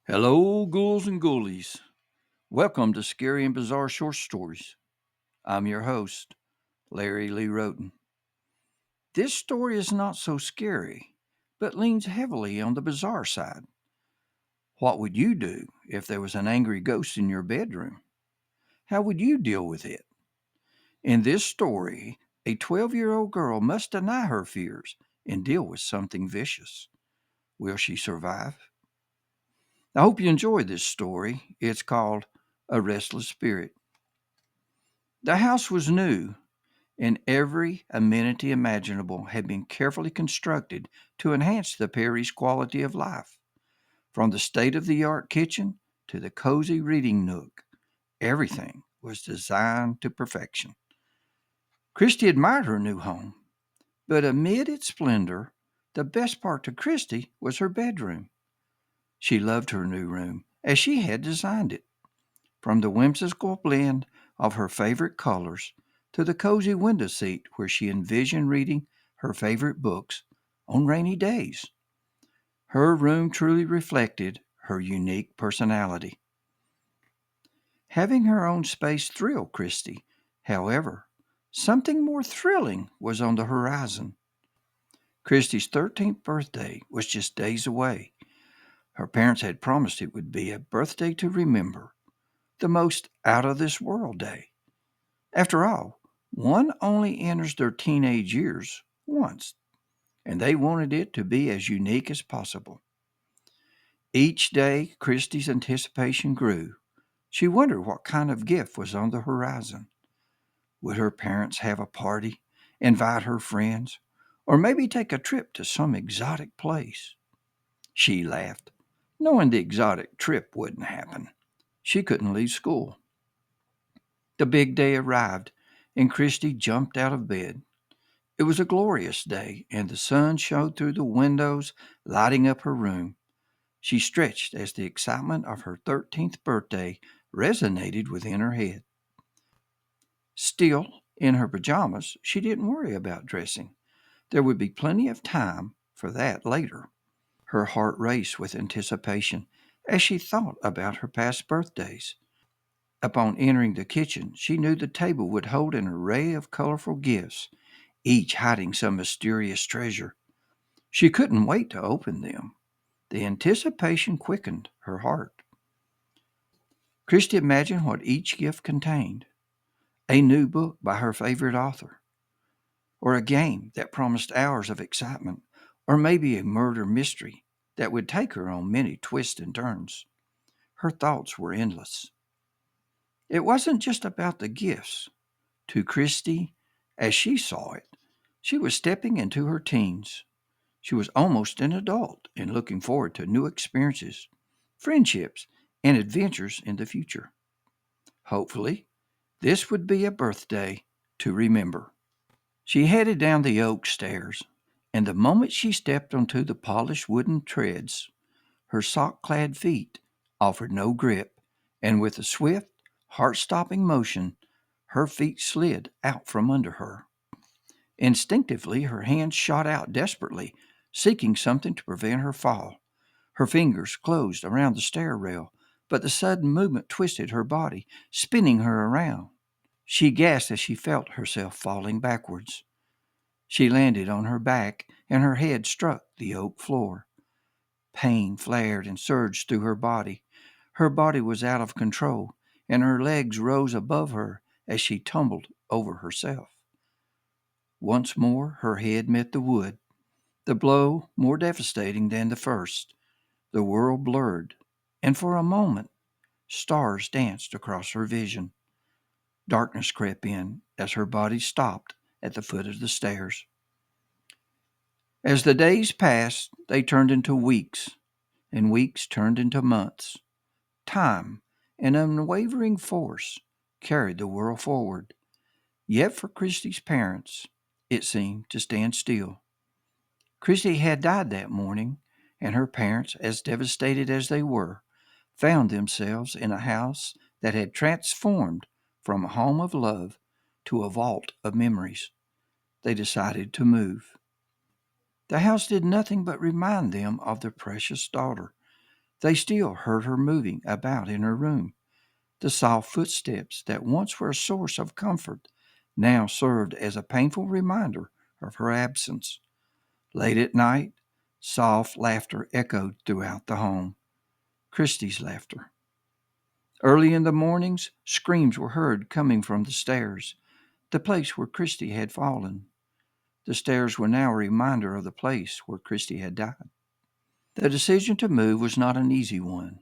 Hello, ghouls and ghoulies. Welcome to Scary and Bizarre Short Stories. I'm your host, Larry Lee Roten. This story is not so scary, but leans heavily on the bizarre side. What would you do if there was an angry ghost in your bedroom? How would you deal with it? In this story, a 12-year-old girl must deny her fears and deal with something vicious. Will she survive? I hope you enjoy this story. It's called A Restless Spirit. The house was new, and every amenity imaginable had been carefully constructed to enhance the Perry's quality of life. From the state of the art kitchen to the cozy reading nook, everything was designed to perfection. Christy admired her new home, but amid its splendor, the best part to Christy was her bedroom. She loved her new room as she had designed it. From the whimsical blend of her favorite colors to the cozy window seat where she envisioned reading her favorite books on rainy days. Her room truly reflected her unique personality. Having her own space thrilled Christie. However, something more thrilling was on the horizon. Christie's 13th birthday was just days away. Her parents had promised it would be a birthday to remember, the most out of this world day. After all, one only enters their teenage years once, and they wanted it to be as unique as possible. Each day, Christie's anticipation grew. She wondered what kind of gift was on the horizon. Would her parents have a party, invite her friends, or maybe take a trip to some exotic place? She laughed, knowing the exotic trip wouldn't happen. She couldn't leave school. The big day arrived, and Christie jumped out of bed. It was a glorious day, and the sun shone through the windows, lighting up her room. She stretched as the excitement of her 13th birthday resonated within her head. Still, in her pajamas, she didn't worry about dressing. There would be plenty of time for that later. Her heart raced with anticipation as she thought about her past birthdays. Upon entering the kitchen, she knew the table would hold an array of colorful gifts, each hiding some mysterious treasure. She couldn't wait to open them. The anticipation quickened her heart. Christie imagined what each gift contained: a new book by her favorite author, or a game that promised hours of excitement, or maybe a murder mystery that would take her on many twists and turns. Her thoughts were endless. It wasn't just about the gifts. To Christie, as she saw it, she was stepping into her teens. She was almost an adult and looking forward to new experiences, friendships, and adventures in the future. Hopefully, this would be a birthday to remember. She headed down the oak stairs, and the moment she stepped onto the polished wooden treads, her sock clad feet offered no grip, and with a swift, heart stopping motion, her feet slid out from under her. Instinctively, her hands shot out desperately, seeking something to prevent her fall. Her fingers closed around the stair rail, but the sudden movement twisted her body, spinning her around. She gasped as she felt herself falling backwards. She landed on her back, and her head struck the oak floor. Pain flared and surged through her body. Her body was out of control, and her legs rose above her as she tumbled over herself. Once more her head met the wood, the blow more devastating than the first. The world blurred, and for a moment stars danced across her vision. Darkness crept in as her body stopped at the foot of the stairs. As the days passed, they turned into weeks, and weeks turned into months. Time, an unwavering force, carried the world forward. Yet for Christie's parents, it seemed to stand still. Christie had died that morning, and her parents, as devastated as they were, found themselves in a house that had transformed from a home of love to a vault of memories. They decided to move. The house did nothing but remind them of their precious daughter. They still heard her moving about in her room. The soft footsteps that once were a source of comfort now served as a painful reminder of her absence. Late at night, soft laughter echoed throughout the home. Christie's laughter. Early in the mornings, screams were heard coming from the stairs, the place where Christie had fallen. The stairs were now a reminder of the place where Christie had died. The decision to move was not an easy one,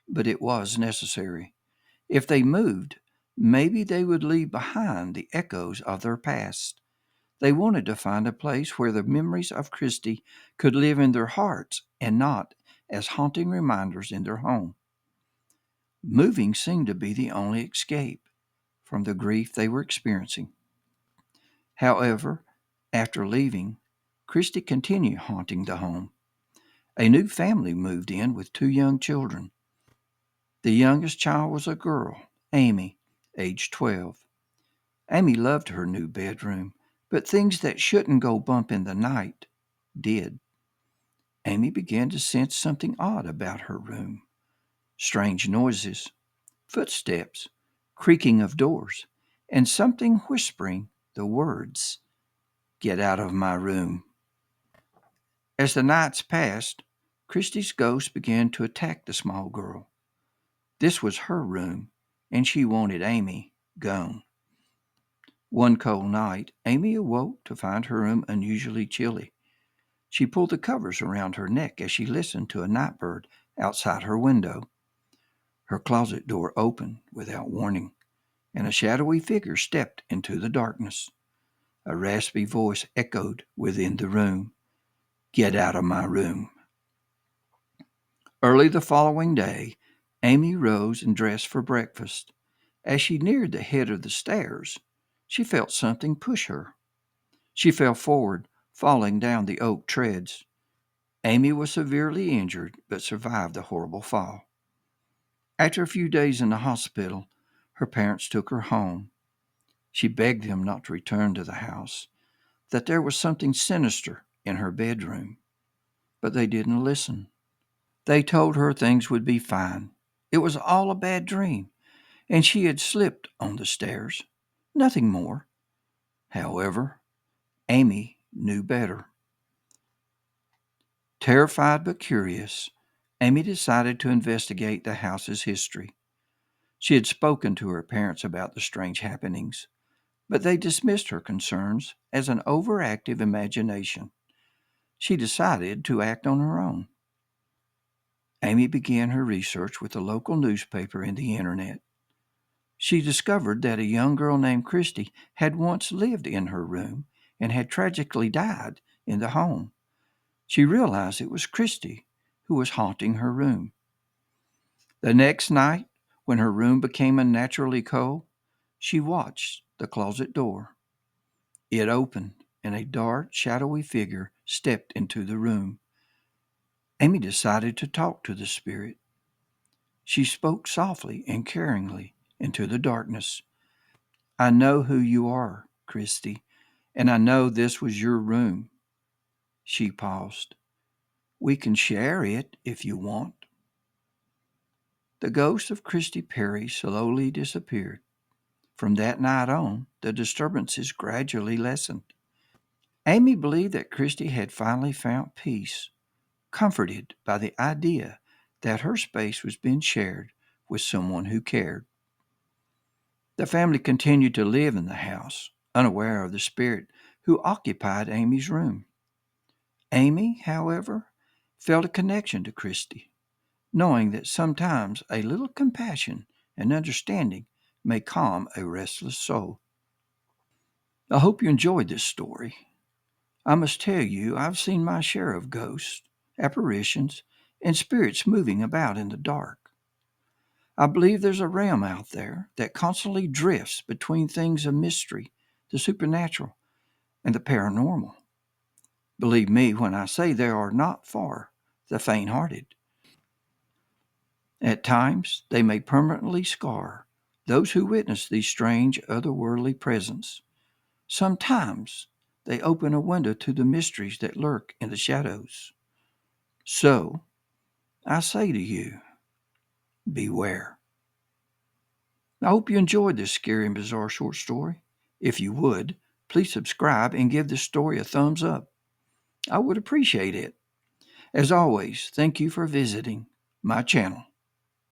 but it was necessary. If they moved, maybe they would leave behind the echoes of their past. They wanted to find a place where the memories of Christie could live in their hearts and not as haunting reminders in their home. Moving seemed to be the only escape from the grief they were experiencing. However, after leaving, Christie continued haunting the home. A new family moved in with two young children. The youngest child was a girl, Amy, aged 12. Amy loved her new bedroom, but things that shouldn't go bump in the night did. Amy began to sense something odd about her room. Strange noises, footsteps, creaking of doors, and something whispering the words, "Get out of my room." As the nights passed, Christie's ghost began to attack the small girl. This was her room, and she wanted Amy gone. One cold night, Amy awoke to find her room unusually chilly. She pulled the covers around her neck as she listened to a night bird outside her window. Her closet door opened without warning, and a shadowy figure stepped into the darkness. A raspy voice echoed within the room. "Get out of my room." Early the following day, Amy rose and dressed for breakfast. As she neared the head of the stairs, she felt something push her. She fell forward, falling down the oak treads. Amy was severely injured, but survived the horrible fall. After a few days in the hospital, her parents took her home. She begged them not to return to the house, that there was something sinister in her bedroom. But they didn't listen. They told her things would be fine. It was all a bad dream, and she had slipped on the stairs. Nothing more. However, Amy knew better. Terrified but curious, Amy decided to investigate the house's history. She had spoken to her parents about the strange happenings, but they dismissed her concerns as an overactive imagination. She decided to act on her own. Amy began her research with the local newspaper and the internet. She discovered that a young girl named Christie had once lived in her room and had tragically died in the home. She realized it was Christie who was haunting her room. The next night, when her room became unnaturally cold, she watched the closet door. It opened, and a dark, shadowy figure stepped into the room. Amy decided to talk to the spirit. She spoke softly and caringly into the darkness. "I know who you are, Christie, and I know this was your room." She paused. "We can share it if you want." The ghost of Christie Perry slowly disappeared. From that night on, the disturbances gradually lessened. Amy believed that Christie had finally found peace, comforted by the idea that her space was being shared with someone who cared. The family continued to live in the house, unaware of the spirit who occupied Amy's room. Amy, however, felt a connection to Christie, knowing that sometimes a little compassion and understanding may calm a restless soul. I hope you enjoyed this story. I must tell you, I've seen my share of ghosts, apparitions, and spirits moving about in the dark. I believe there's a realm out there that constantly drifts between things of mystery, the supernatural, and the paranormal. Believe me when I say they are not for the faint-hearted. At times, they may permanently scar those who witness these strange otherworldly presence. Sometimes they open a window to the mysteries that lurk in the shadows. So, I say to you, beware. I hope you enjoyed this scary and bizarre short story. If you would, please subscribe and give this story a thumbs up. I would appreciate it. As always, thank you for visiting my channel.